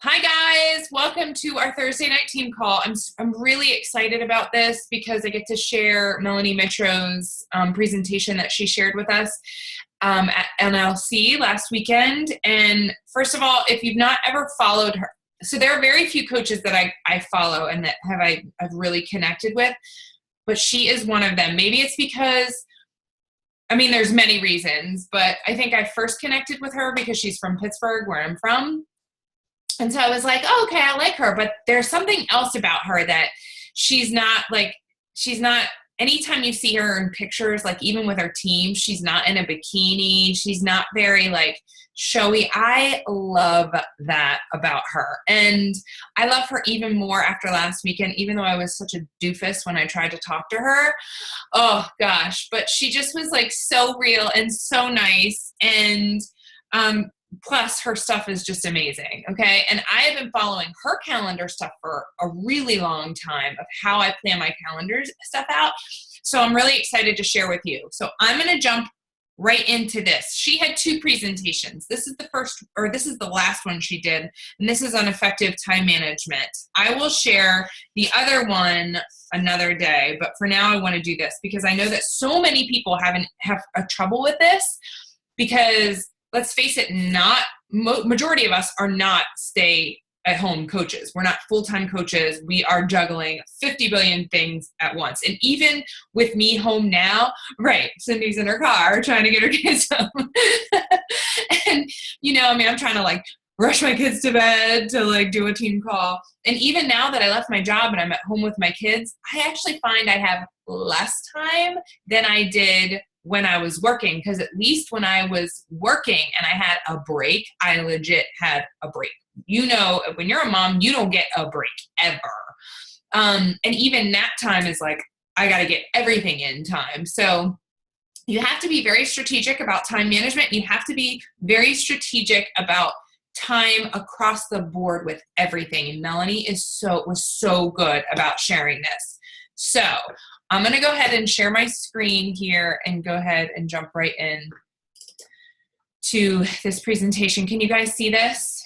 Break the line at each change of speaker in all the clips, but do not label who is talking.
Hi guys, welcome to our Thursday night team call. I'm really excited about this because I get to share Melanie Mitro's presentation that she shared with us at NLC last weekend. And first of all, if you've not ever followed her, so there are very few coaches that I follow and that I've really connected with, but she is one of them. Maybe it's because there's many reasons, but I think I first connected with her because she's from Pittsburgh, where I'm from. And so I was like, oh, okay, I like her, but there's something else about her that she's not, anytime you see her in pictures, like even with her team, she's not in a bikini. She's not very showy. I love that about her. And I love her even more after last weekend, even though I was such a doofus when I tried to talk to her. Oh gosh, but she just was so real and so nice. And, plus her stuff is just amazing. Okay. And I have been following her calendar stuff for a really long time of how I plan my calendar stuff out. So I'm really excited to share with you. So I'm going to jump right into this. She had two presentations. This is the last one she did. And this is on effective time management. I will share the other one another day, but for now I want to do this because I know that so many people have a trouble with this because let's face it, majority of us are not stay-at-home coaches. We're not full-time coaches. We are juggling 50 billion things at once. And even with me home now, right, Cindy's in her car trying to get her kids home. And, I'm trying to rush my kids to bed to do a team call. And even now that I left my job and I'm at home with my kids, I actually find I have less time than I did when I was working, because at least when I was working and I had a break, I legit had a break. When you're a mom, you don't get a break ever. And even nap time is I got to get everything in time. So you have to be very strategic about time management. You have to be very strategic about time across the board with everything. And Melanie was so good about sharing this. So I'm going to go ahead and share my screen here and go ahead and jump right in to this presentation. Can you guys see this?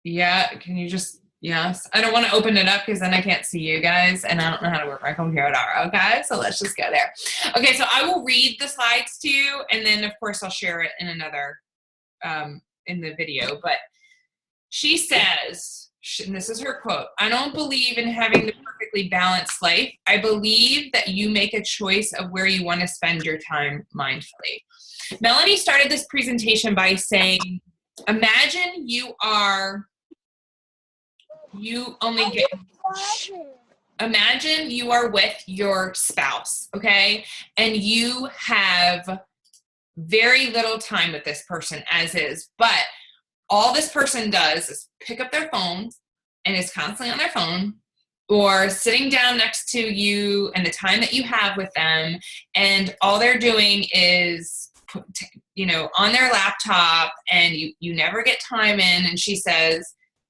Yeah, yes. I don't want to open it up because then I can't see you guys and I don't know how to work my computer. Okay, so let's just go there. Okay, so I will read the slides to you and then of course I'll share it in another, in the video. But she says, and this is her quote, "I don't believe in having the perfectly balanced life. I believe that you make a choice of where you want to spend your time mindfully." Melanie started this presentation by saying, imagine you are with your spouse, okay? And you have very little time with this person as is, but all this person does is pick up their phone and is constantly on their phone or sitting down next to you and the time that you have with them. And all they're doing is, on their laptop and you never get time in. And she says,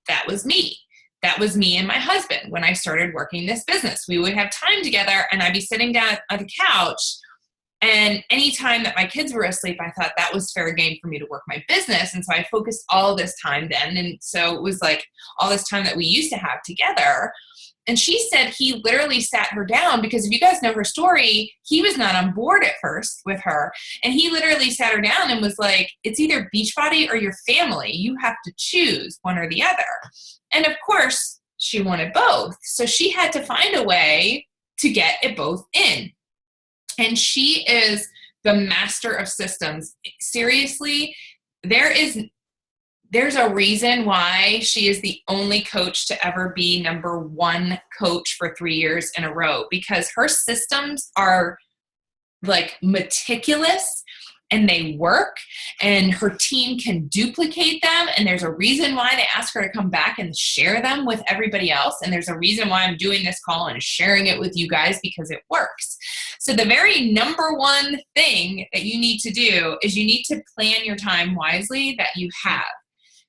that was me. That was me and my husband. When I started working this business, we would have time together and I'd be sitting down at the couch. And anytime that my kids were asleep, I thought that was fair game for me to work my business. And so I focused all this time then. And so it was all this time that we used to have together. And she said he literally sat her down because if you guys know her story, he was not on board at first with her. And he literally sat her down and was like, it's either Beachbody or your family. You have to choose one or the other. And of course, she wanted both. So she had to find a way to get it both in. And she is the master of systems. Seriously, there's a reason why she is the only coach to ever be #1 coach for 3 years in a row, because her systems are meticulous and they work and her team can duplicate them. And there's a reason why they ask her to come back and share them with everybody else. And there's a reason why I'm doing this call and sharing it with you guys, because it works. So the very #1 thing that you need to do is you need to plan your time wisely that you have.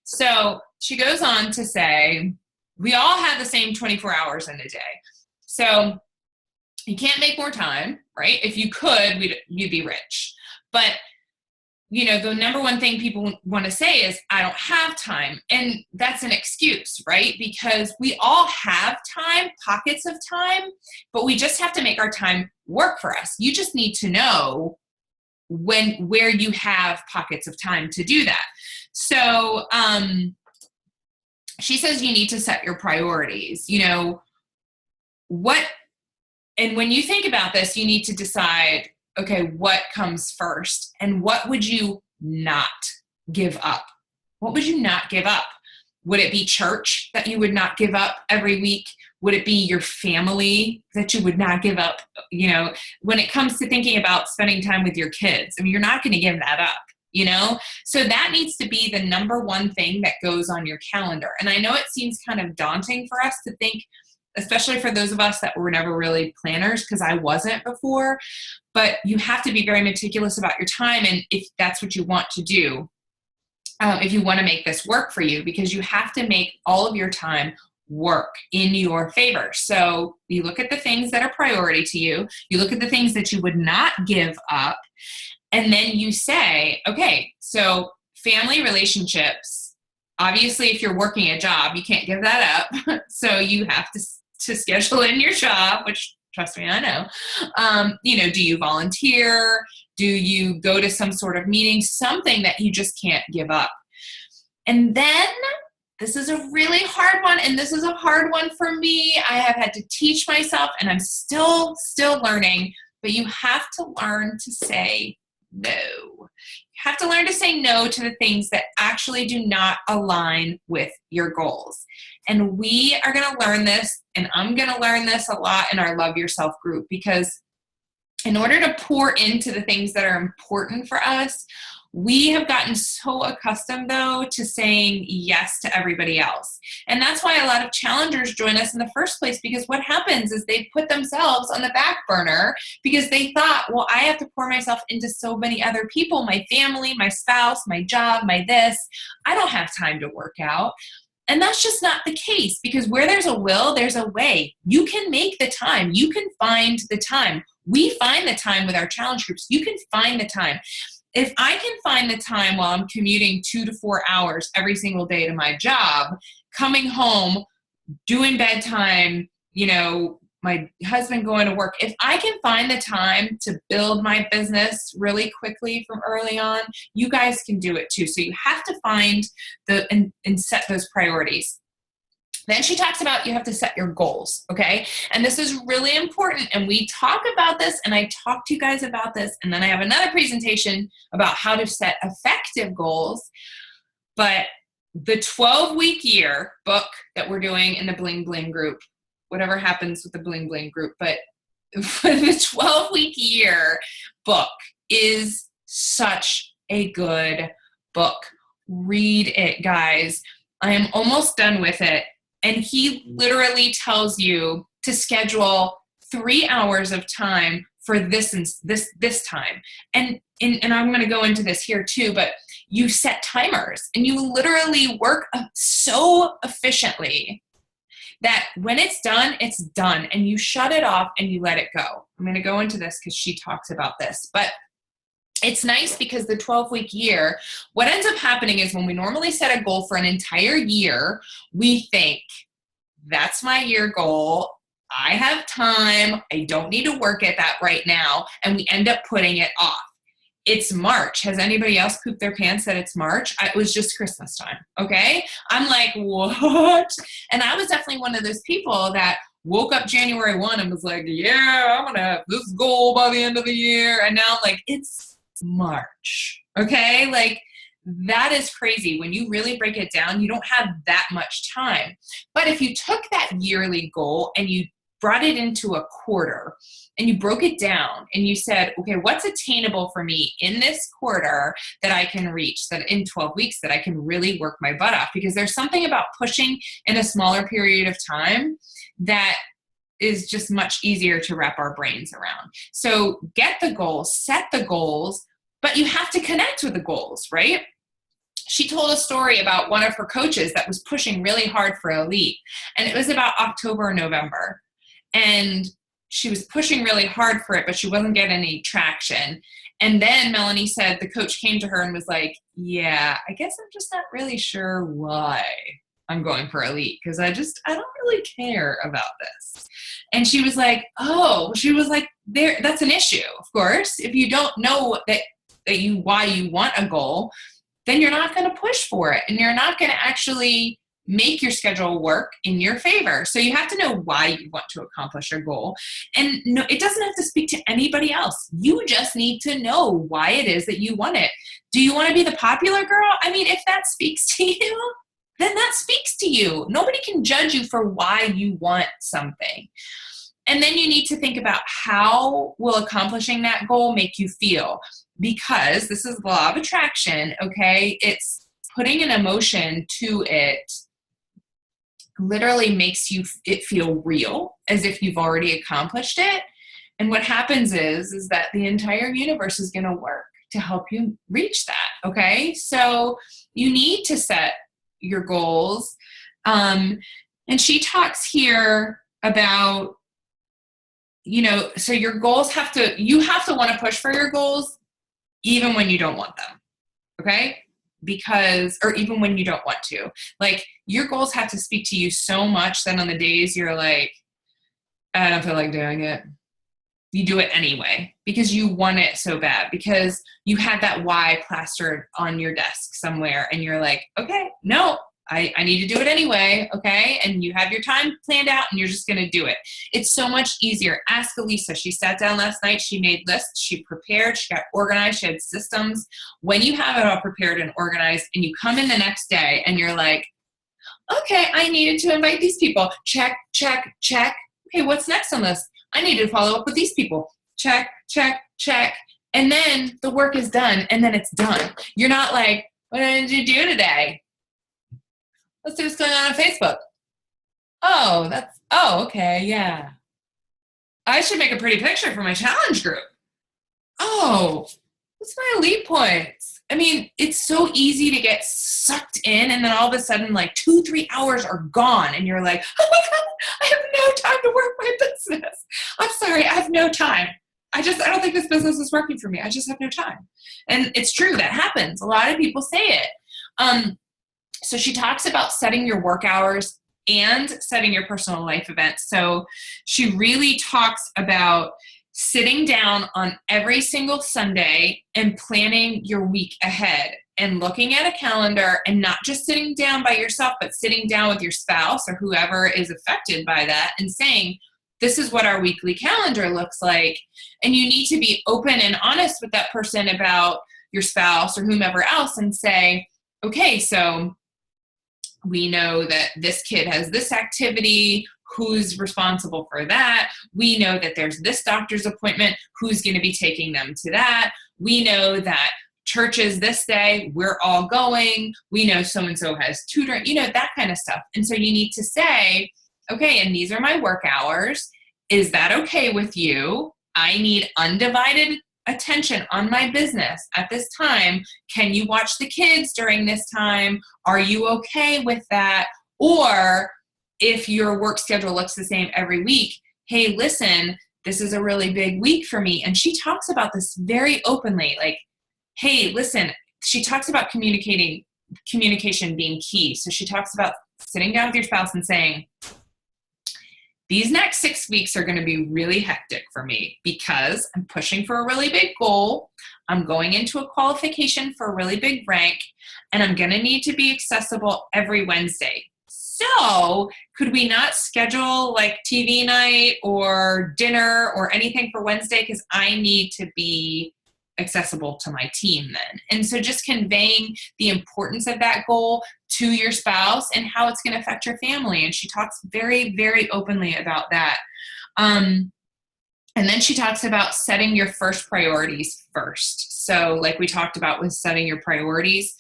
So she goes on to say, we all have the same 24 hours in a day. So you can't make more time, right? If you could, you'd be rich. But the number one thing people want to say is, I don't have time. And that's an excuse, right? Because we all have time, pockets of time, but we just have to make our time work for us. You just need to know where you have pockets of time to do that. So she says you need to set your priorities. And when you think about this, you need to decide, okay, what comes first, and what would you not give up? What would you not give up? Would it be church that you would not give up every week? Would it be your family that you would not give up? When it comes to thinking about spending time with your kids, you're not going to give that up, So that needs to be the number one thing that goes on your calendar. And I know it seems kind of daunting for us to think, especially for those of us that were never really planners, because I wasn't before, but you have to be very meticulous about your time. And if that's what you want to do, if you want to make this work for you, because you have to make all of your time work in your favor. So you look at the things that are priority to you, you look at the things that you would not give up, and then you say, okay, so family relationships, obviously if you're working a job, you can't give that up. So you have to schedule in your job, which, trust me, I know. Do you volunteer? Do you go to some sort of meeting? Something that you just can't give up. And then this is a really hard one, and this is a hard one for me. I have had to teach myself, and I'm still learning, but you have to learn to say no. You have to learn to say no to the things that actually do not align with your goals. And we are going to learn this, and I'm going to learn this a lot in our Love Yourself group, because in order to pour into the things that are important for us, we have gotten so accustomed, though, to saying yes to everybody else. And that's why a lot of challengers join us in the first place, because what happens is they put themselves on the back burner because they thought, well, I have to pour myself into so many other people, my family, my spouse, my job, my this. I don't have time to work out. And that's just not the case, because where there's a will, there's a way. You can make the time. You can find the time. We find the time with our challenge groups. You can find the time. If I can find the time while I'm commuting 2 to 4 hours every single day to my job, coming home, doing bedtime, my husband going to work, if I can find the time to build my business really quickly from early on, you guys can do it too. So you have to find and set those priorities. Then she talks about you have to set your goals, okay? And this is really important, and we talk about this, and I talk to you guys about this, and then I have another presentation about how to set effective goals. But the 12-week year book that we're doing in the Bling Bling group, whatever happens with the Bling Bling group, but the 12-week year book is such a good book. Read it, guys. I am almost done with it. And he literally tells you to schedule 3 hours of time for this and this time. And I'm going to go into this here too, but you set timers and you literally work so efficiently that when it's done, and you shut it off and you let it go. I'm going to go into this because she talks about this, but it's nice because the 12-week year, what ends up happening is when we normally set a goal for an entire year, we think, that's my year goal. I have time. I don't need to work at that right now. And we end up putting it off. It's March. Has anybody else pooped their pants that it's March? It was just Christmas time. Okay. I'm like, what? And I was definitely one of those people that woke up January 1 and was like, yeah, I'm going to have this goal by the end of the year. And now like, it's March. Okay. Like that is crazy. When you really break it down, you don't have that much time. But if you took that yearly goal and you brought it into a quarter and you broke it down and you said, okay, what's attainable for me in this quarter that I can reach, that in 12 weeks that I can really work my butt off? Because there's something about pushing in a smaller period of time that is just much easier to wrap our brains around. So get the goals, set the goals, but you have to connect with the goals, right? She told a story about one of her coaches that was pushing really hard for elite. And it was about October or November. And she was pushing really hard for it, but she wasn't getting any traction. And then Melanie said the coach came to her and was like, yeah, I guess I'm just not really sure why I'm going for elite, because I don't really care about this. And she was like, that's an issue, of course. If you don't know why you want a goal, then you're not going to push for it, and you're not going to actually make your schedule work in your favor. So you have to know why you want to accomplish your goal. And no, it doesn't have to speak to anybody else. You just need to know why it is that you want it. Do you want to be the popular girl? I mean, if that speaks to you, then that speaks to you. Nobody can judge you for why you want something. And then you need to think about how will accomplishing that goal make you feel, because this is the law of attraction, okay? It's putting an emotion to it literally makes it feel real, as if you've already accomplished it. And what happens is that the entire universe is going to work to help you reach that, okay? So you need to set your goals. And she talks here about, so your goals you have to want to push for your goals even when you don't want them, okay? Or even when you don't want to. Like, your goals have to speak to you so much that on the days you're like, I don't feel like doing it, you do it anyway because you want it so bad, because you had that why plastered on your desk somewhere and you're like, okay, no, I need to do it anyway, okay? And you have your time planned out and you're just going to do it. It's so much easier. Ask Elisa. She sat down last night. She made lists. She prepared. She got organized. She had systems. When you have it all prepared and organized and you come in the next day and you're like, okay, I needed to invite these people. Check, check, check. Okay, what's next on this? I need to follow up with these people. Check, check, check. And then the work is done, and then it's done. You're not like, what did you do today? Let's see what's going on Facebook. Okay, yeah. I should make a pretty picture for my challenge group. Oh, what's my elite points? I mean, it's so easy to get sucked in, and then all of a sudden, like 2-3 hours are gone, and you're like, oh my God, I have no time to work my business. I'm sorry, I have no time. I don't think this business is working for me. I just have no time. And it's true, that happens. A lot of people say it. So she talks about setting your work hours and setting your personal life events. So she really talks about sitting down on every single Sunday and planning your week ahead and looking at a calendar, and not just sitting down by yourself, but sitting down with your spouse or whoever is affected by that and saying, this is what our weekly calendar looks like. And you need to be open and honest with that person about your spouse or whomever else and say, okay, so we know that this kid has this activity. Who's responsible for that? We know that there's this doctor's appointment. Who's going to be taking them to that? We know that church is this day. We're all going. We know so-and-so has tutoring, that kind of stuff. And so you need to say, okay, and these are my work hours. Is that okay with you? I need undivided attention on my business at this time. Can you watch the kids during this time? Are you okay with that? Or if your work schedule looks the same every week, hey, listen, this is a really big week for me. And she talks about this very openly, like, hey, listen, she talks about communication being key. So she talks about sitting down with your spouse and saying, these next 6 weeks are going to be really hectic for me because I'm pushing for a really big goal. I'm going into a qualification for a really big rank, and I'm going to need to be accessible every Wednesday. So could we not schedule like TV night or dinner or anything for Wednesday? Because I need to be accessible to my team then. And so just conveying the importance of that goal to your spouse and how it's going to affect your family. And she talks very, very openly about that. And then she talks about setting your first priorities first. So like we talked about with setting your priorities,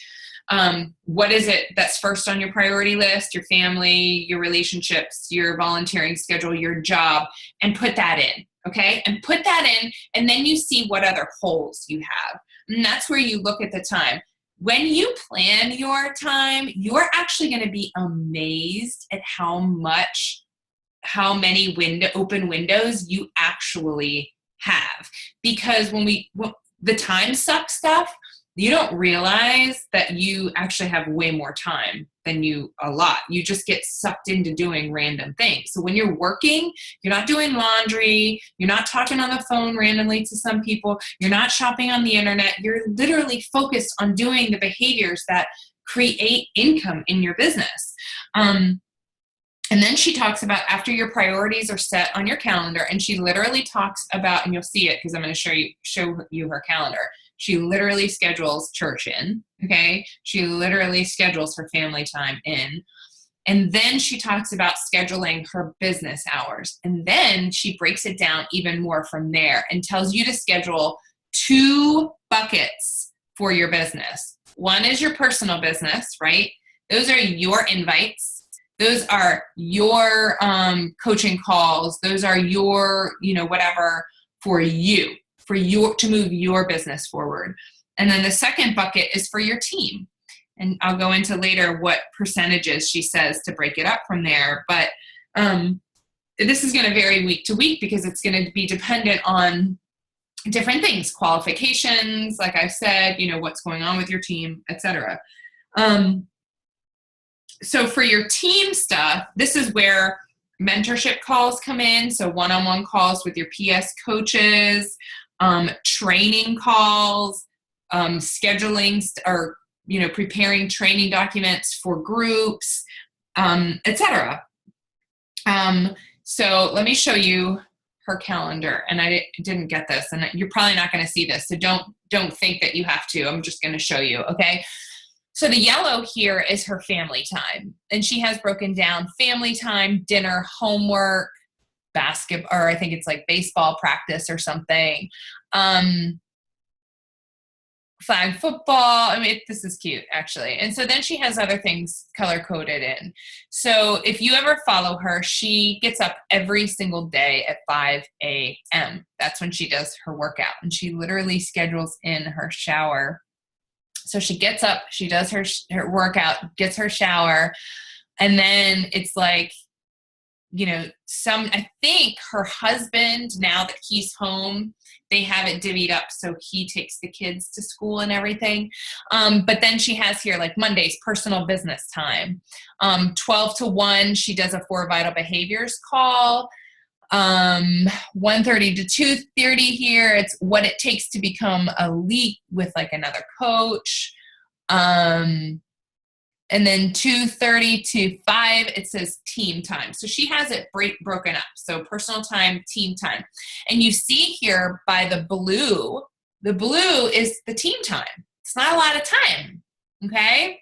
what is it that's first on your priority list? Your family, your relationships, your volunteering schedule, your job, and put that in. Okay. And put that in, and then you see what other holes you have. And that's where you look at the time. When you plan your time, you're actually going to be amazed at how many open windows you actually have. Because when the time suck stuff, you don't realize that you actually have way more time than you just get sucked into doing random things. So when you're working, you're not doing laundry, you're not talking on the phone randomly to some people, you're not shopping on the internet, you're literally focused on doing the behaviors that create income in your business. And then she talks about after your priorities are set on your calendar, and she literally talks about, and you'll see it because I'm going to show you her calendar. She literally schedules church in, okay? She literally schedules her family time in. And then she talks about scheduling her business hours. And then she breaks it down even more from there and tells you to schedule 2 buckets for your business. One is your personal business, right? Those are your invites. Those are your coaching calls. Those are your, whatever for you. To move your business forward. And then the second bucket is for your team. And I'll go into later what percentages she says to break it up from there. But this is going to vary week to week because it's going to be dependent on different things, qualifications, like I said, what's going on with your team, etc. So for your team stuff, this is where mentorship calls come in. So one-on-one calls with your PS coaches, training calls, scheduling or, preparing training documents for groups, etc. So let me show you her calendar. And I didn't get this, and you're probably not going to see this. So don't think that you have to. I'm just going to show you. Okay. So the yellow here is her family time, and she has broken down family time, dinner, homework, basketball, or I think it's like baseball practice or something. Flag football. I mean, this is cute actually. And so then she has other things color coded in. So if you ever follow her, she gets up every single day at 5 a.m. That's when she does her workout, and she literally schedules in her shower. So she gets up, she does her workout, gets her shower, and then it's like, I think her husband, now that he's home, they have it divvied up so he takes the kids to school and everything. But then she has here like Mondays, personal business time. 12 to 1, she does a 4 vital behaviors call. 1:30 to 2:30 here, it's what it takes to become elite with like another coach. And then 2:30 to 5, it says team time. So she has it broken up. So personal time, team time. And you see here by the blue is the team time. It's not a lot of time, okay?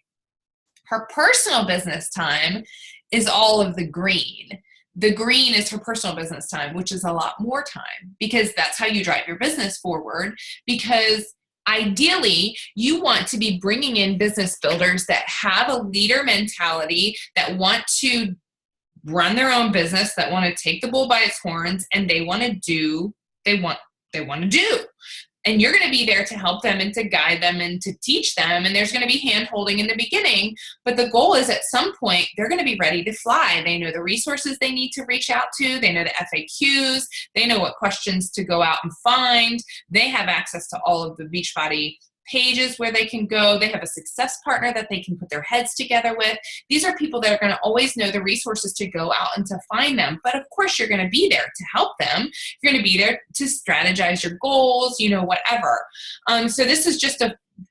Her personal business time is all of the green. The green is her personal business time, which is a lot more time, because that's how you drive your business forward. Because ideally, you want to be bringing in business builders that have a leader mentality, that want to run their own business, that want to take the bull by its horns, and they want to do. And you're going to be there to help them and to guide them and to teach them. And there's going to be hand-holding in the beginning. But the goal is at some point, they're going to be ready to fly. They know the resources they need to reach out to. They know the FAQs. They know what questions to go out and find. They have access to all of the Beachbody pages where they can go. They have a success partner that they can put their heads together with. These are people that are going to always know the resources to go out and to find them. But of course, you're going to be there to help them. You're going to be there to strategize your goals, whatever. So this is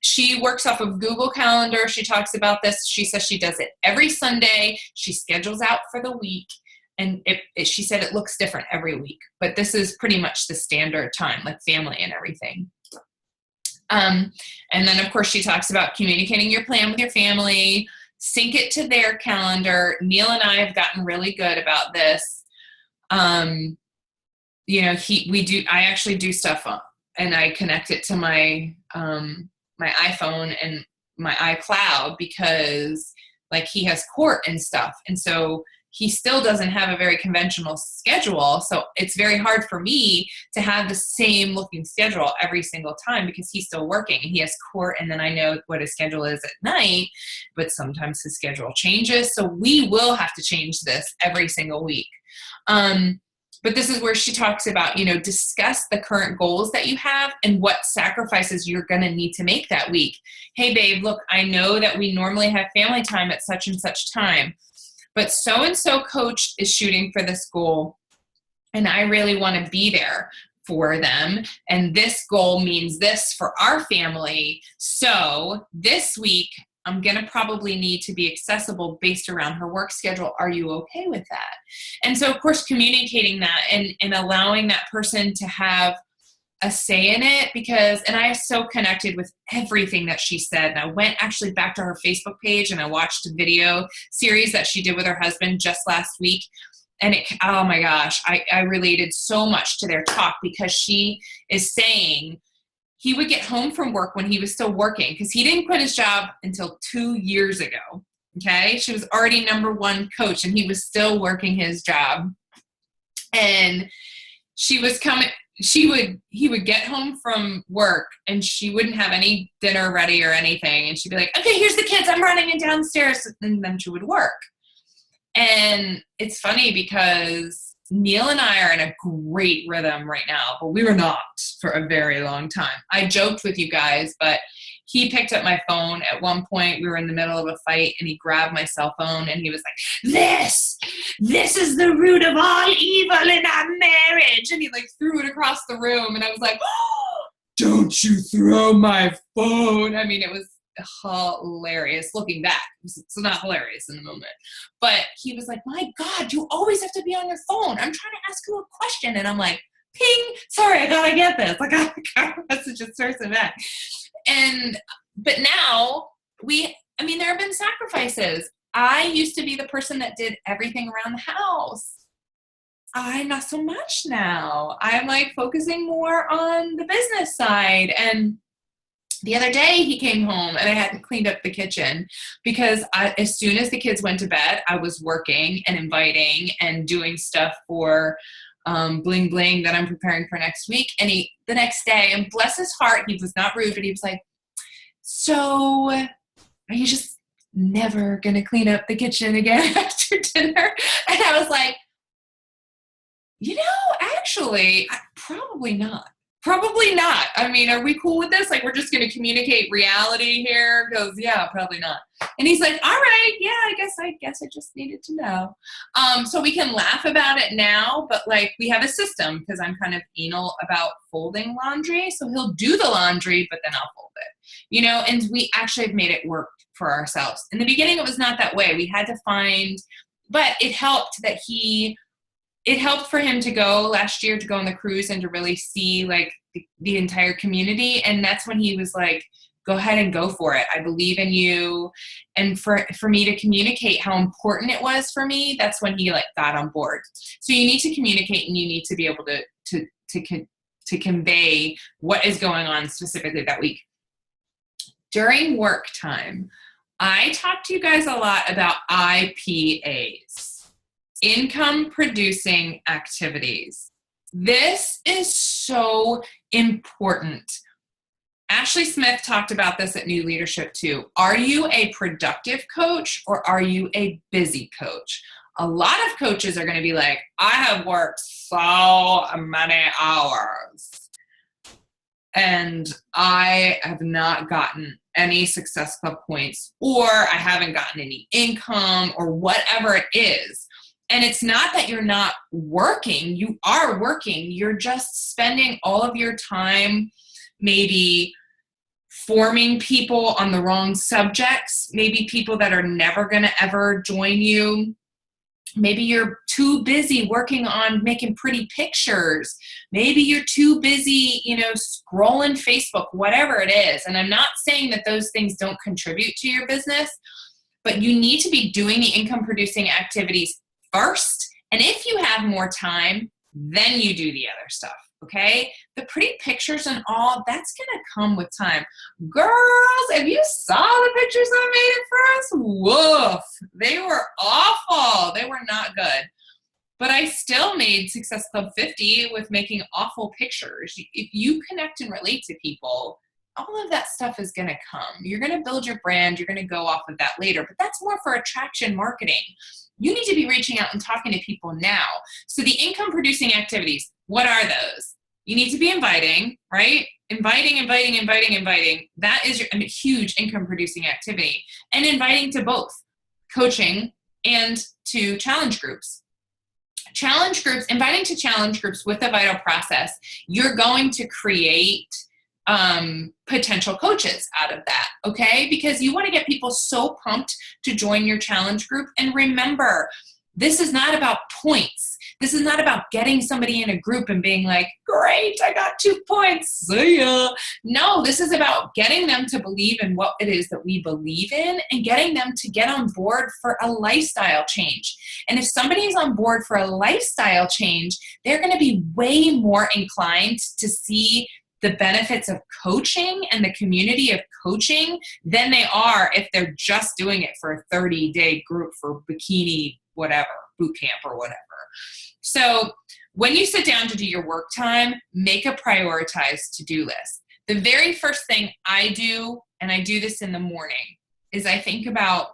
she works off of Google Calendar. She talks about this. She says she does it every Sunday. She schedules out for the week. And she said it looks different every week. But this is pretty much the standard time, like family and everything. And then, of course, she talks about communicating your plan with your family, sync it to their calendar. Neil and I have gotten really good about this. I actually do stuff and I connect it to my iPhone and my iCloud, because like he has court and stuff. And so he still doesn't have a very conventional schedule. So it's very hard for me to have the same looking schedule every single time, because he's still working and he has court. And then I know what his schedule is at night, but sometimes his schedule changes. So we will have to change this every single week. But this is where she talks about, discuss the current goals that you have and what sacrifices you're going to need to make that week. Hey, babe, look, I know that we normally have family time at such and such time, but so-and-so coach is shooting for this goal, and I really want to be there for them. And this goal means this for our family. So this week, I'm going to probably need to be accessible based around her work schedule. Are you okay with that? And so, of course, communicating that and allowing that person to have a say in it, and I so connected with everything that she said. And I went actually back to her Facebook page and I watched a video series that she did with her husband just last week. And oh my gosh, I related so much to their talk, because she is saying he would get home from work when he was still working, because he didn't quit his job until 2 years ago. Okay. She was already number one coach and he was still working his job. And he would get home from work and she wouldn't have any dinner ready or anything. And she'd be like, okay, here's the kids. I'm running in downstairs. And then she would work. And it's funny because Neil and I are in a great rhythm right now, but we were not for a very long time. I joked with you guys, but he picked up my phone at one point. We were in the middle of a fight and he grabbed my cell phone and he was like, this is the root of all evil in our marriage. And he like threw it across the room. And I was like, oh, don't you throw my phone. I mean, it was hilarious looking back. It's not hilarious in the moment, but he was like, my God, you always have to be on your phone. I'm trying to ask you a question. And I'm like, ping, sorry, I gotta get this. Like, I got a message that starts with that. But now there have been sacrifices. I used to be the person that did everything around the house. I'm not so much now. I'm like focusing more on the business side. And the other day he came home and I hadn't cleaned up the kitchen because as soon as the kids went to bed, I was working and inviting and doing stuff for Bling Bling that I'm preparing for next week. And the next day, and bless his heart, he was not rude, but he was like, so are you just never going to clean up the kitchen again after dinner? And I was like, actually, probably not. Probably not. I mean, are we cool with this? Like, we're just going to communicate reality here? Because, yeah, probably not. And he's like, all right, yeah, I guess I just needed to know. So we can laugh about it now, but like we have a system because I'm kind of anal about folding laundry. So he'll do the laundry, but then I'll fold it, and we actually have made it work for ourselves. In the beginning, it was not that way. We had to but it helped it helped for him to go last year, to go on the cruise and to really see like the entire community. And that's when he was like, go ahead and go for it. I believe in you. And for me to communicate how important it was for me, that's when he like got on board. So you need to communicate and you need to be able to convey what is going on specifically that week. During work time, I talk to you guys a lot about IPAs. Income producing activities. This is so important. Ashley Smith talked about this at New Leadership too. Are you a productive coach or are you a busy coach? A lot of coaches are going to be like, I have worked so many hours and I have not gotten any Success Club points, or I haven't gotten any income, or whatever it is. And it's not that you're not working. You are working. You're just spending all of your time maybe forming people on the wrong subjects, maybe people that are never going to ever join you. Maybe you're too busy working on making pretty pictures. Maybe you're too busy, scrolling Facebook, whatever it is. And I'm not saying that those things don't contribute to your business, but you need to be doing the income producing activities first, and if you have more time, then you do the other stuff, okay? The pretty pictures and all, that's gonna come with time. Girls, if you saw the pictures I made it for us, woof, they were awful. They were not good. But I still made Success Club 50 with making awful pictures. If you connect and relate to people, all of that stuff is gonna come. You're gonna build your brand, you're gonna go off of that later, but that's more for attraction marketing. You need to be reaching out and talking to people now. So the income producing activities, what are those? You need to be inviting, right? Inviting. That is a huge income producing activity. And inviting to both coaching and to challenge groups. Inviting to challenge groups with the Vital process, you're going to create potential coaches out of that, okay? Because you want to get people so pumped to join your challenge group. And remember, this is not about points. This is not about getting somebody in a group and being like, great, I got 2 points, see ya. No, this is about getting them to believe in what it is that we believe in and getting them to get on board for a lifestyle change. And if somebody is on board for a lifestyle change, they're going to be way more inclined to see the benefits of coaching and the community of coaching than they are if they're just doing it for a 30-day group for bikini, whatever, boot camp or whatever. So when you sit down to do your work time, make a prioritized to-do list. The very first thing I do, and I do this in the morning, is I think about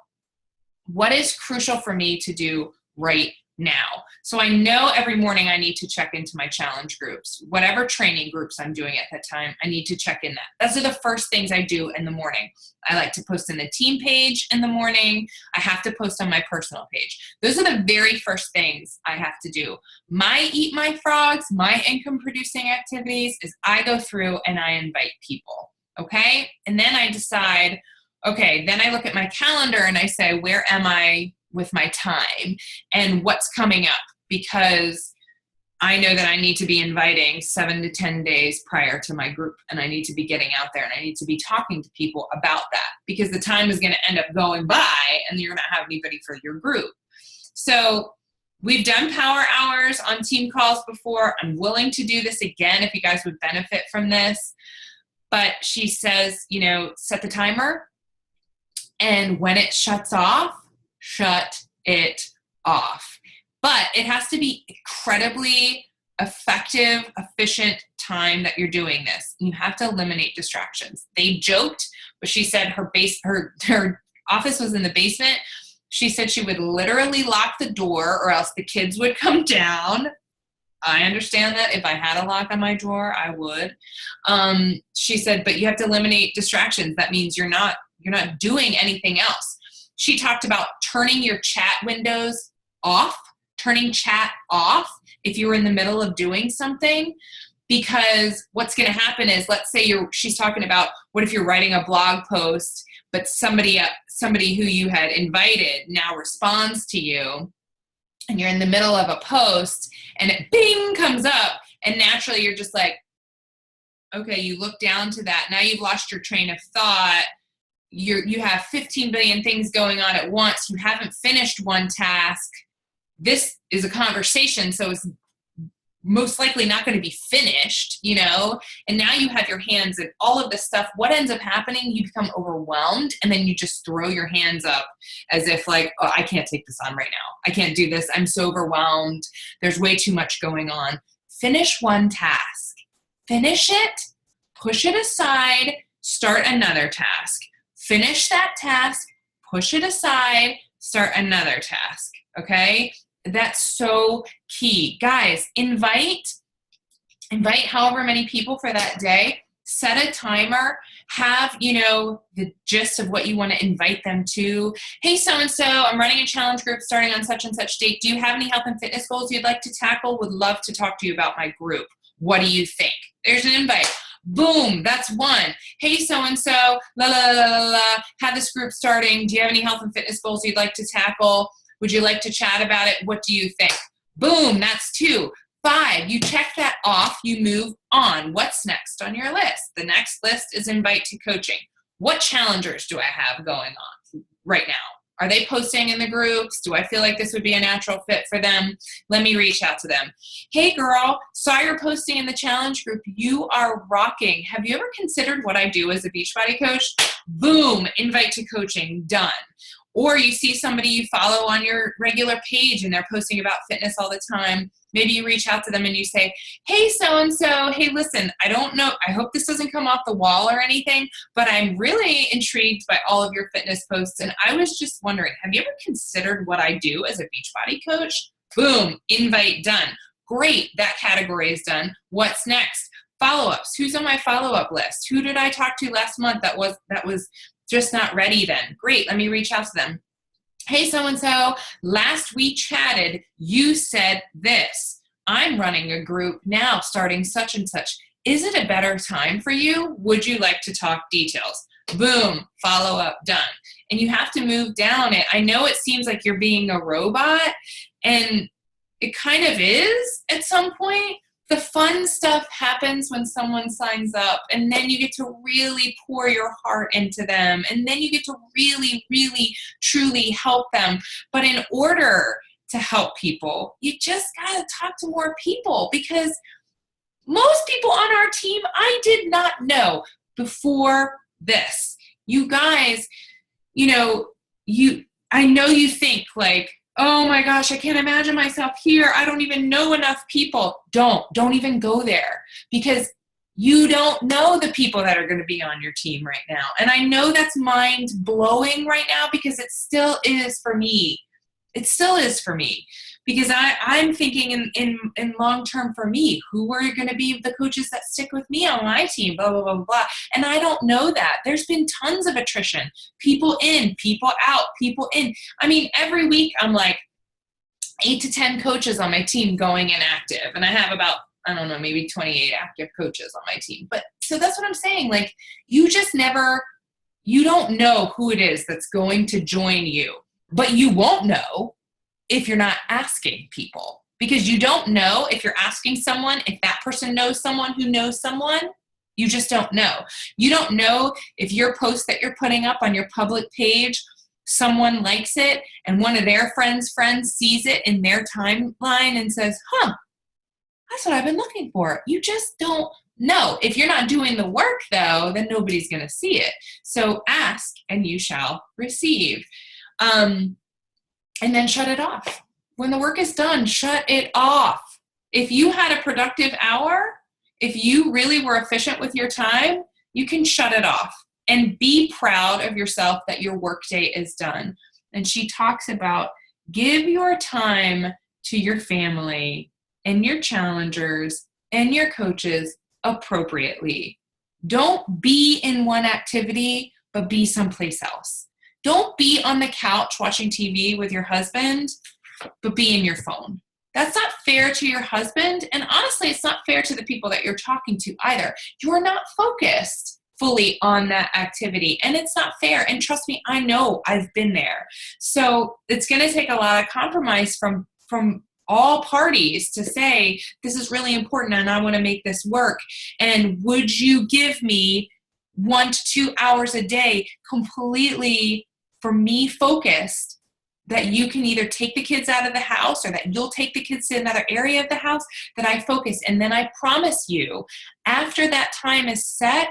what is crucial for me to do right now. So I know every morning I need to check into my challenge groups. Whatever training groups I'm doing at that time, I need to check in that. Those are the first things I do in the morning. I like to post in the team page in the morning. I have to post on my personal page. Those are the very first things I have to do. My Eat My Frogs, my income producing activities is I go through and I invite people. Okay. And then I decide, okay, then I look at my calendar and I say, where am I with my time and what's coming up? Because I know that I need to be inviting 7 to 10 days prior to my group, and I need to be getting out there and I need to be talking to people about that, because the time is going to end up going by and you're not have anybody for your group. So we've done power hours on team calls before. I'm willing to do this again if you guys would benefit from this. But she says, you know, set the timer, and when it shuts off, shut it off. But it has to be incredibly effective, efficient time that you're doing this. You have to eliminate distractions. They joked, but she said her office was in the basement. She said she would literally lock the door or else the kids would come down. I understand that. If I had a lock on my drawer, I would. She said, but you have to eliminate distractions. That means you're not doing anything else. She talked about turning your chat windows off, turning chat off if you were in the middle of doing something, because what's going to happen is, let's say she's talking about, what if you're writing a blog post, but somebody who you had invited now responds to you, and you're in the middle of a post and it bing comes up, and naturally you're just like, okay, you look down to that. Now you've lost your train of thought. You have 15 billion things going on at once. You haven't finished one task. This is a conversation, so it's most likely not going to be finished, you know, and now you have your hands in all of this stuff. What ends up happening, you become overwhelmed, and then you just throw your hands up as if like, oh, I can't take this on right now. I can't do this. I'm so overwhelmed. There's way too much going on. Finish one task. Finish it. Push it aside. Start another task. Finish that task. Push it aside. Start another task. Okay? That's so key. Guys, invite however many people for that day. Set a timer. Have, the gist of what you want to invite them to. Hey, so-and-so, I'm running a challenge group starting on such and such date. Do you have any health and fitness goals you'd like to tackle? Would love to talk to you about my group. What do you think? There's an invite. Boom, that's one. Hey, so-and-so, la, la, la, la, la, have this group starting. Do you have any health and fitness goals you'd like to tackle? Would you like to chat about it? What do you think? Boom, that's 2. 5, you check that off, you move on. What's next on your list? The next list is invite to coaching. What challengers do I have going on right now? Are they posting in the groups? Do I feel like this would be a natural fit for them? Let me reach out to them. Hey girl, saw you're posting in the challenge group. You are rocking. Have you ever considered what I do as a Beachbody coach? Boom, invite to coaching, done. Or you see somebody you follow on your regular page and they're posting about fitness all the time. Maybe you reach out to them and you say, hey, so-and-so, hey, listen, I don't know, I hope this doesn't come off the wall or anything, but I'm really intrigued by all of your fitness posts. And I was just wondering, have you ever considered what I do as a Beachbody coach? Boom, invite done. Great, that category is done. What's next? Follow-ups. Who's on my follow-up list? Who did I talk to last month that was just not ready then? Great, let me reach out to them. Hey, so-and-so, last we chatted, you said this. I'm running a group now starting such and such. Is it a better time for you? Would you like to talk details? Boom, follow-up done. And you have to move down it. I know it seems like you're being a robot, and it kind of is at some point. The fun stuff happens when someone signs up, and then you get to really pour your heart into them, and then you get to really, really, truly help them. But in order to help people, you just got to talk to more people, because most people on our team I did not know before this. You guys, I know you think like, oh my gosh, I can't imagine myself here. I don't even know enough people. Don't even go there, because you don't know the people that are going to be on your team right now. And I know that's mind blowing right now, because it still is for me. It still is for me, because I'm thinking in long term for me, who are going to be the coaches that stick with me on my team, blah, blah, blah, blah. And I don't know that. There's been tons of attrition. People in, people out, people in. I mean, every week I'm like 8 to 10 coaches on my team going inactive. And I have about, I don't know, maybe 28 active coaches on my team. But so that's what I'm saying. Like, you don't know who it is that's going to join you. But you won't know if you're not asking people, because you don't know if you're asking someone, if that person knows someone who knows someone. You just don't know. You don't know if your post that you're putting up on your public page, someone likes it and one of their friends sees it in their timeline and says, that's what I've been looking for. You just don't know. If you're not doing the work, though, then nobody's going to see it. So ask and you shall receive. And then shut it off. When the work is done, shut it off. If you had a productive hour, if you really were efficient with your time, you can shut it off and be proud of yourself that your workday is done. And she talks about give your time to your family and your challengers and your coaches appropriately. Don't be in one activity, but be someplace else. Don't be on the couch watching TV with your husband, but be in your phone. That's not fair to your husband. And honestly, it's not fair to the people that you're talking to either. You're not focused fully on that activity. And it's not fair. And trust me, I know, I've been there. So it's going to take a lot of compromise from all parties to say, this is really important and I want to make this work. And would you give me 1 to 2 hours a day completely for me focused, that you can either take the kids out of the house or that you'll take the kids to another area of the house, that I focus. And then I promise you, after that time is set,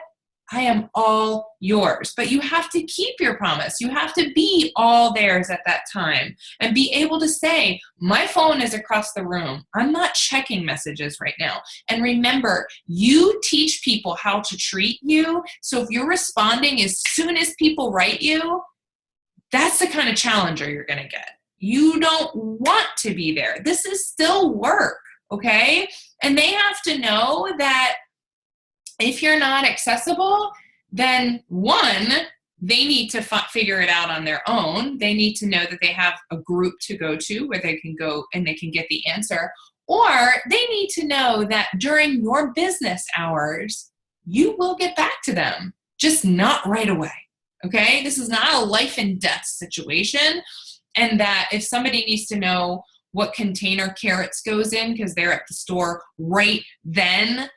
I am all yours. But you have to keep your promise. You have to be all theirs at that time and be able to say, my phone is across the room. I'm not checking messages right now. And remember, you teach people how to treat you. So if you're responding as soon as people write you, that's the kind of challenger you're going to get. You don't want to be there. This is still work, okay? And they have to know that if you're not accessible, then one, they need to figure it out on their own. They need to know that they have a group to go to where they can go and they can get the answer. Or they need to know that during your business hours, you will get back to them, just not right away. Okay, this is not a life and death situation, and that if somebody needs to know what container carrots goes in because they're at the store right then,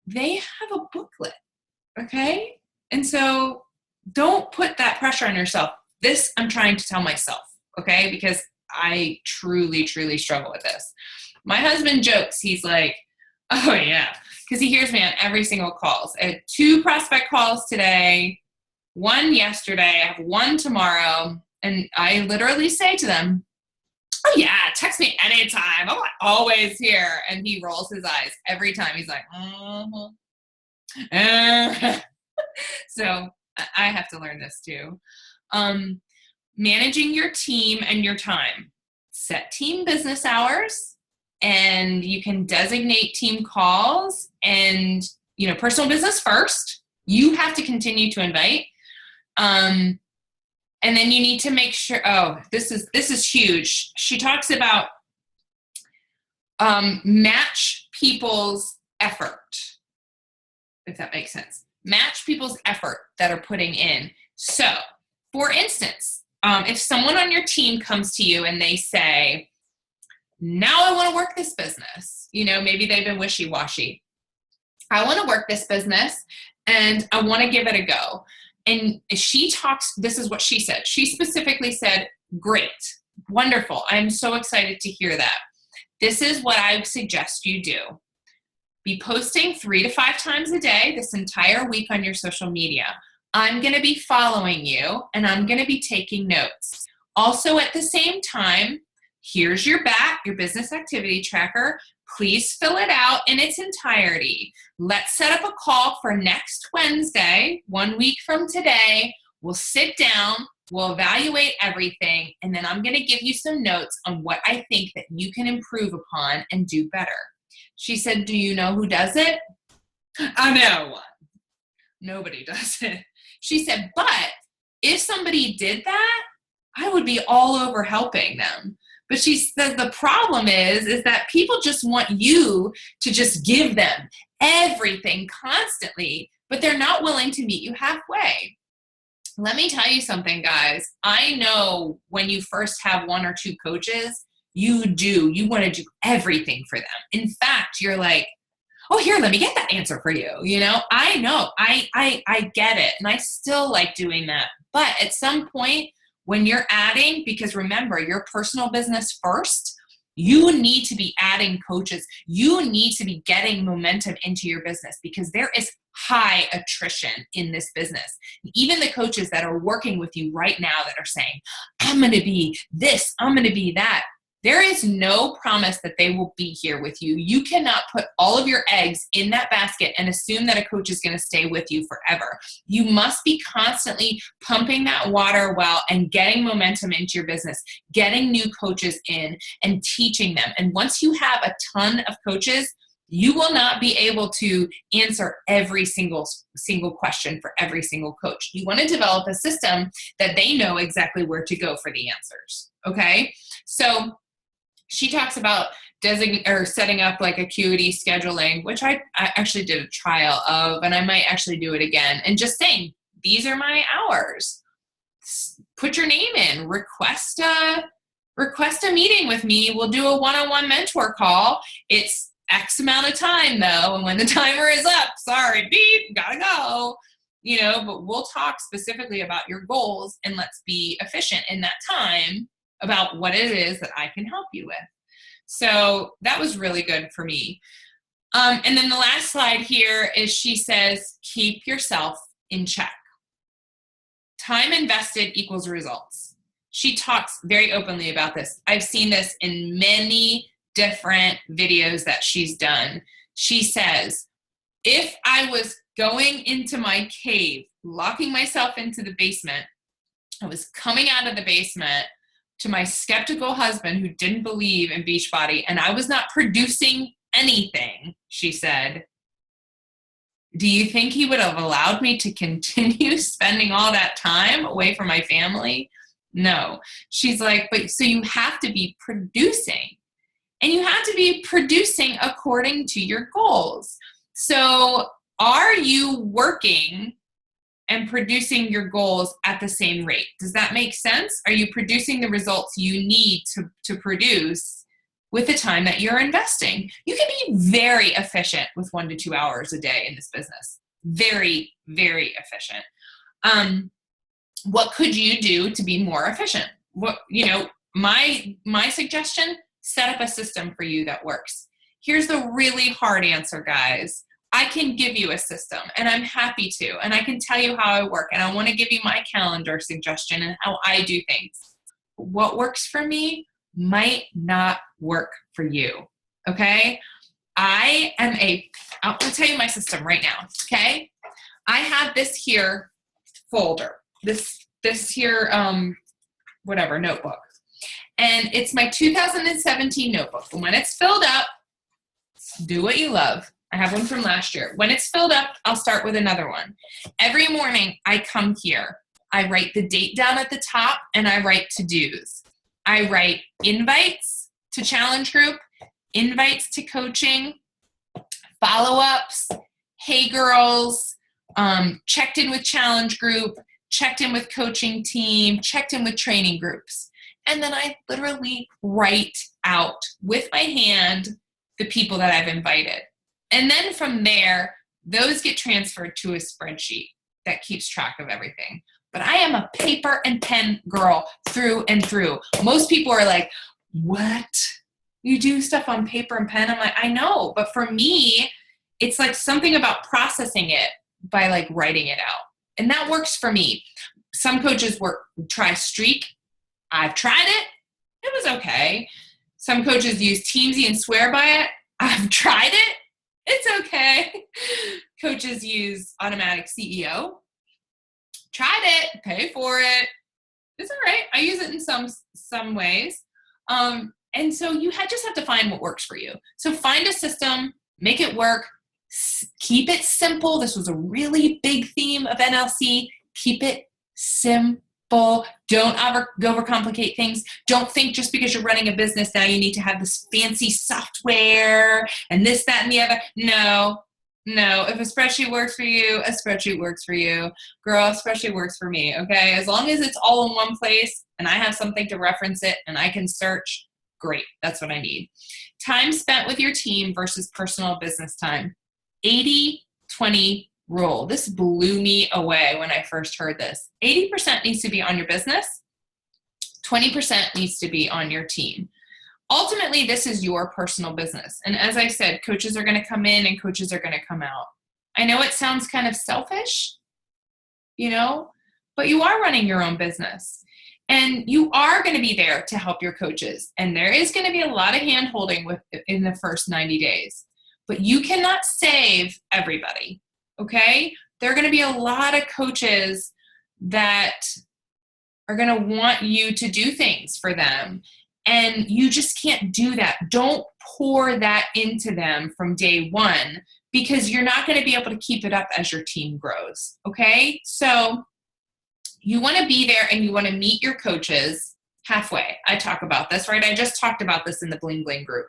they have a booklet, okay? And so don't put that pressure on yourself. This I'm trying to tell myself, okay? Because I truly, truly struggle with this. My husband jokes, he's like, oh yeah, because he hears me on every single calls. I had 2 prospect calls today, 1 yesterday, I have 1 tomorrow, And I literally say to them, oh yeah, text me anytime. I'm always here. And he rolls his eyes every time. He's like, So I have to learn this too. Managing your team and your time. Set team business hours, and you can designate team calls, and, personal business first. You have to continue to invite. And then you need to make sure, this is huge. She talks about match people's effort, if that makes sense. Match people's effort that are putting in. So, for instance, if someone on your team comes to you and they say, now I want to work this business, maybe they've been wishy-washy. I want to work this business and I want to give it a go. And this is what she said. She specifically said, great, wonderful. I'm so excited to hear that. This is what I suggest you do. Be posting 3 to 5 times a day this entire week on your social media. I'm going to be following you and I'm going to be taking notes. Also, at the same time, here's your business activity tracker. Please fill it out in its entirety. Let's set up a call for next Wednesday, 1 week from today. We'll sit down, we'll evaluate everything, and then I'm going to give you some notes on what I think that you can improve upon and do better. She said, do you know who does it? I know one. Nobody does it. She said, but if somebody did that, I would be all over helping them. But she says the problem is that people just want you to just give them everything constantly, but they're not willing to meet you halfway. Let me tell you something, guys. I know when you first have 1 or 2 coaches, you want to do everything for them. In fact, you're like, oh, here, let me get that answer for you. I know, I get it. And I still like doing that. But at some point when you're adding, because remember, your personal business first, you need to be adding coaches. You need to be getting momentum into your business because there is high attrition in this business. Even the coaches that are working with you right now that are saying, I'm going to be this, I'm going to be that. There is no promise that they will be here with you. You cannot put all of your eggs in that basket and assume that a coach is going to stay with you forever. You must be constantly pumping that water well and getting momentum into your business, getting new coaches in and teaching them. And once you have a ton of coaches, you will not be able to answer every single question for every single coach. You want to develop a system that they know exactly where to go for the answers. Okay? So she talks about setting up like acuity scheduling, which I actually did a trial of, and I might actually do it again. And just saying, these are my hours. Put your name in. Request a meeting with me. We'll do a one-on-one mentor call. It's X amount of time though, and when the timer is up, sorry, beep, gotta go. But we'll talk specifically about your goals and let's be efficient in that time about what it is that I can help you with. So that was really good for me. And then the last slide here is she says, keep yourself in check. Time invested equals results. She talks very openly about this. I've seen this in many different videos that she's done. She says, if I was going into my cave, locking myself into the basement, I was coming out of the basement to my skeptical husband who didn't believe in Beachbody, and I was not producing anything, she said, do you think he would have allowed me to continue spending all that time away from my family? No. She's like, but so you have to be producing, and you have to be producing according to your goals. So are you working and producing your goals at the same rate? Does that make sense? Are you producing the results you need to produce with the time that you're investing? You can be very efficient with 1 to 2 hours a day in this business. Very, very efficient. What could you do to be more efficient? My suggestion, set up a system for you that works. Here's the really hard answer, guys. I can give you a system, and I'm happy to, and I can tell you how I work, and I want to give you my calendar suggestion and how I do things. What works for me might not work for you, okay? I'll tell you my system right now, okay? I have this here folder, this here, whatever, notebook. And it's my 2017 notebook. And when it's filled up, do what you love. I have one from last year. When it's filled up, I'll start with another one. Every morning, I come here. I write the date down at the top, and I write to-dos. I write invites to challenge group, invites to coaching, follow-ups, hey girls, checked in with challenge group, checked in with coaching team, checked in with training groups. And then I literally write out with my hand the people that I've invited. And then from there, those get transferred to a spreadsheet that keeps track of everything. But I am a paper and pen girl through and through. Most people are like, what? You do stuff on paper and pen? I'm like, I know. But for me, it's like something about processing it by like writing it out. And that works for me. Some coaches try Streak. I've tried it. It was okay. Some coaches use Teamsy and swear by it. I've tried it. It's okay. Coaches use Automatic CEO. Tried it. Pay for it. It's all right. I use it in some ways. And so you just have to find what works for you. So find a system, make it work, keep it simple. This was a really big theme of NLC. Keep it simple. Don't overcomplicate things. Don't think just because you're running a business now you need to have this fancy software and this, that, and the other. No. If a spreadsheet works for you, a spreadsheet works for you. Girl, a spreadsheet works for me, okay? As long as it's all in one place and I have something to reference it and I can search, great. That's what I need. Time spent with your team versus personal business time. 80-20 rule. This blew me away when I first heard this. 80% needs to be on your business. 20% needs to be on your team. Ultimately, this is your personal business. And as I said, coaches are going to come in and coaches are going to come out. I know it sounds kind of selfish, but you are running your own business. And you are going to be there to help your coaches. And there is going to be a lot of hand-holding in the first 90 days. But you cannot save everybody, okay? There are going to be a lot of coaches that are going to want you to do things for them. And you just can't do that. Don't pour that into them from day one because you're not going to be able to keep it up as your team grows, okay? So you want to be there and you want to meet your coaches halfway. I talk about this, right? I just talked about this in the Bling Bling group.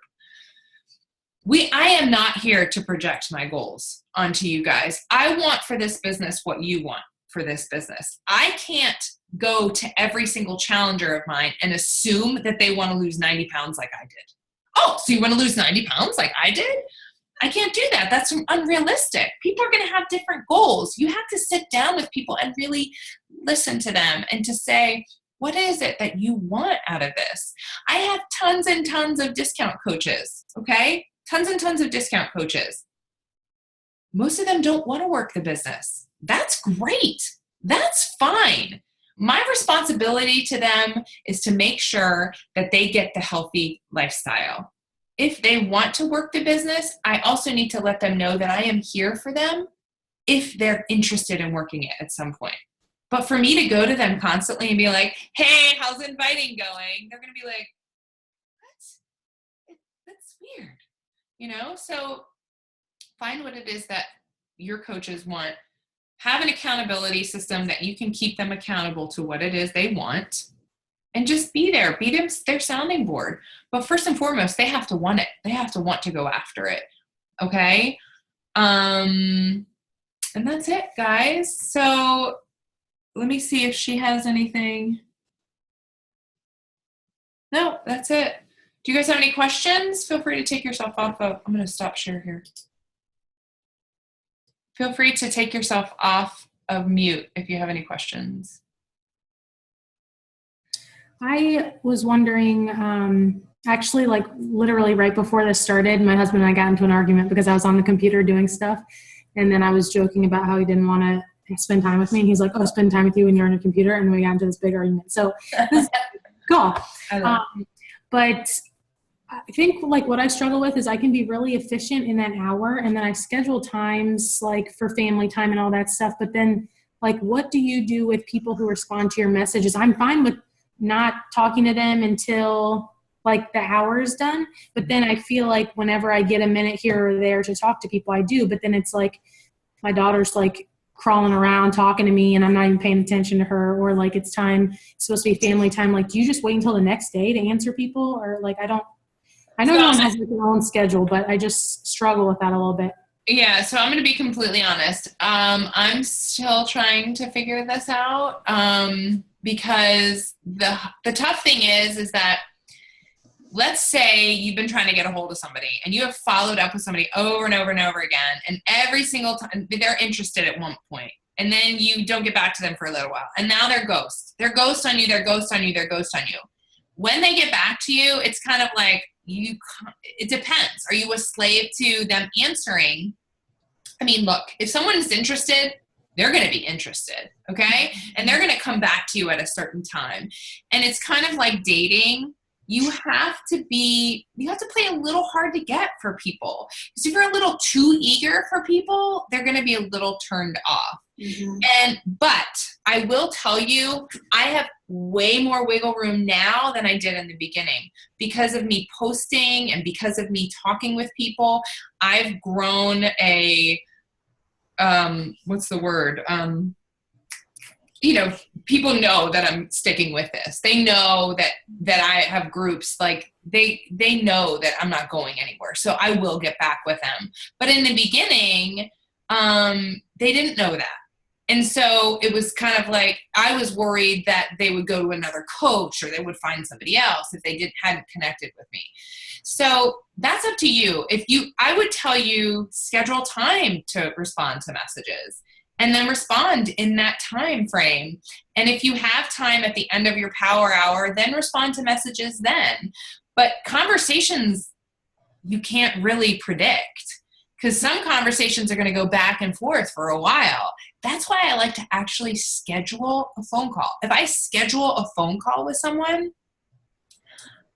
I am not here to project my goals onto you guys. I want for this business what you want for this business. I can't go to every single challenger of mine and assume that they want to lose 90 pounds like I did. Oh, so you want to lose 90 pounds like I did? I can't do that. That's unrealistic. People are going to have different goals. You have to sit down with people and really listen to them and to say, what is it that you want out of this? I have tons and tons of discount coaches, okay? Tons and tons of discount coaches. Most of them don't want to work the business. That's great. That's fine. My responsibility to them is to make sure that they get the healthy lifestyle. If they want to work the business, I also need to let them know that I am here for them if they're interested in working it at some point. But for me to go to them constantly and be like, hey, how's inviting going? They're going to be like, what? That's weird. So find what it is that your coaches want. Have an accountability system that you can keep them accountable to what it is they want. And just be there. Be their sounding board. But first and foremost, they have to want it. They have to want to go after it. Okay? And that's it, guys. So let me see if she has anything. No, that's it. Do you guys have any questions? Feel free to take yourself off of, I'm going to stop share here. Feel free to take yourself off of mute if you have any questions.
I was wondering, Actually, like literally right before this started, my husband and I got into an argument because I was on the computer doing stuff. And then I was joking about how he didn't want to spend time with me. And he's like, oh, spend time with you when you're on a computer. And we got into this big argument. So this is cool. But I think like what I struggle with is I can be really efficient in that hour. And then I schedule times like for family time and all that stuff. But then like, what do you do with people who respond to your messages? I'm fine with not talking to them until like the hour is done. But then I feel like whenever I get a minute here or there to talk to people, I do. But then it's like my daughter's like crawling around talking to me and I'm not even paying attention to her, or like it's supposed to be family time. Like, do you just wait until the next day to answer people? Or like, I know no one has their own schedule, but I just struggle with that a little bit.
Yeah, so I'm going to be completely honest. I'm still trying to figure this out because the tough thing is that let's say you've been trying to get a hold of somebody and you have followed up with somebody over and over and over again, and every single time they're interested at one point, and then you don't get back to them for a little while, and now they're ghost. They're ghost on you, they're ghost on you, they're ghost on you. When they get back to you, it's kind of like it depends. Are you a slave to them answering? I mean, look, if someone is interested, they're going to be interested, okay? And they're going to come back to you at a certain time. And it's kind of like dating. You have to play a little hard to get for people. Because if you're a little too eager for people, they're going to be a little turned off. Mm-hmm. But I will tell you, I have way more wiggle room now than I did in the beginning. Because of me posting and because of me talking with people, I've grown people know that I'm sticking with this. They know that I have groups, like they know that I'm not going anywhere. So I will get back with them. But in the beginning, they didn't know that. And so it was kind of like, I was worried that they would go to another coach or they would find somebody else if they hadn't connected with me. So that's up to you. I would tell you, schedule time to respond to messages and then respond in that time frame. And if you have time at the end of your power hour, then respond to messages then. But conversations, you can't really predict, because some conversations are going to go back and forth for a while. That's why I like to actually schedule a phone call. If I schedule a phone call with someone,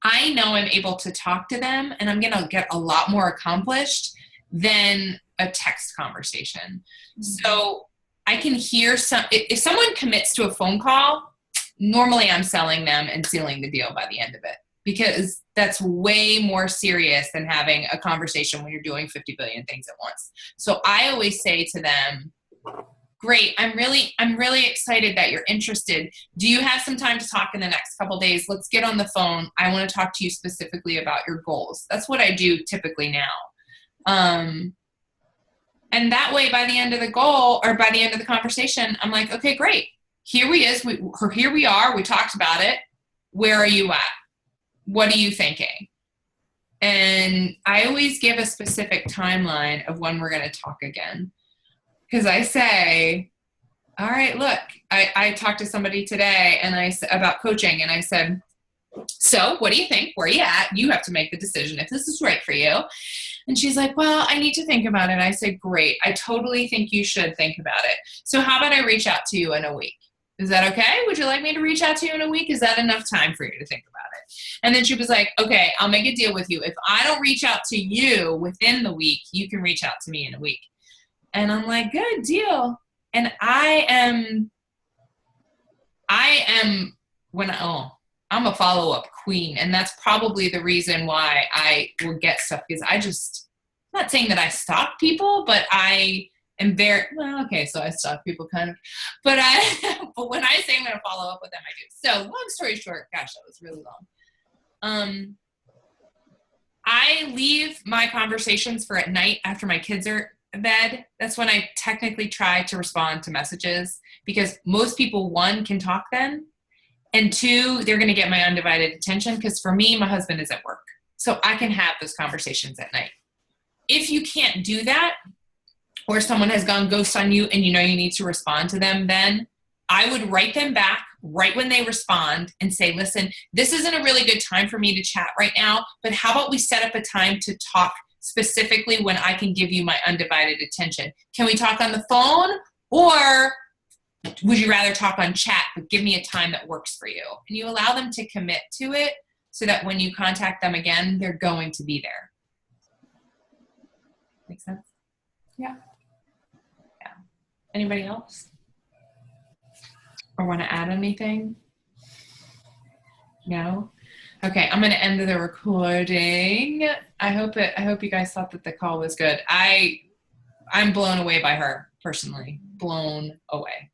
I know I'm able to talk to them and I'm going to get a lot more accomplished than a text conversation. Mm-hmm. So I can hear if someone commits to a phone call, normally I'm selling them and sealing the deal by the end of it, because that's way more serious than having a conversation when you're doing 50 billion things at once. So I always say to them, great, I'm really excited that you're interested. Do you have some time to talk in the next couple days? Let's get on the phone. I want to talk to you specifically about your goals. That's what I do typically now. And that way, by the end of the goal or by the end of the conversation, I'm like, okay, great. Here we are. We talked about it. Where are you at? What are you thinking? And I always give a specific timeline of when we're going to talk again. Because I say, all right, look, I talked to somebody today about coaching, and I said, so what do you think? Where are you at? You have to make the decision if this is right for you. And she's like, well, I need to think about it. I said, great. I totally think you should think about it. So how about I reach out to you in a week? Is that okay? Would you like me to reach out to you in a week? Is that enough time for you to think about it? And then she was like, okay, I'll make a deal with you. If I don't reach out to you within the week, you can reach out to me in a week. And I'm like, good deal. And I'm a follow-up queen. And that's probably the reason why I will get stuff, because I'm not saying that I stalk people, but I am so I stalk people kind of, but when I say I'm going to follow up with them, I do. So long story short, gosh, that was really long. I leave my conversations for at night after my kids are in bed. That's when I technically try to respond to messages, because most people, one, can talk then, and two, they're going to get my undivided attention, because for me, my husband is at work. So I can have those conversations at night. If you can't do that, or someone has gone ghost on you and you know you need to respond to them, then I would write them back right when they respond and say, listen, this isn't a really good time for me to chat right now, but how about we set up a time to talk specifically when I can give you my undivided attention? Can we talk on the phone, or would you rather talk on chat, but give me a time that works for you? And you allow them to commit to it so that when you contact them again, they're going to be there. Make sense?
Yeah.
Yeah. Anybody else? Or want to add anything? No? Okay, I'm going to end the recording. I hope you guys thought that the call was good. I'm blown away by her, personally. Blown away.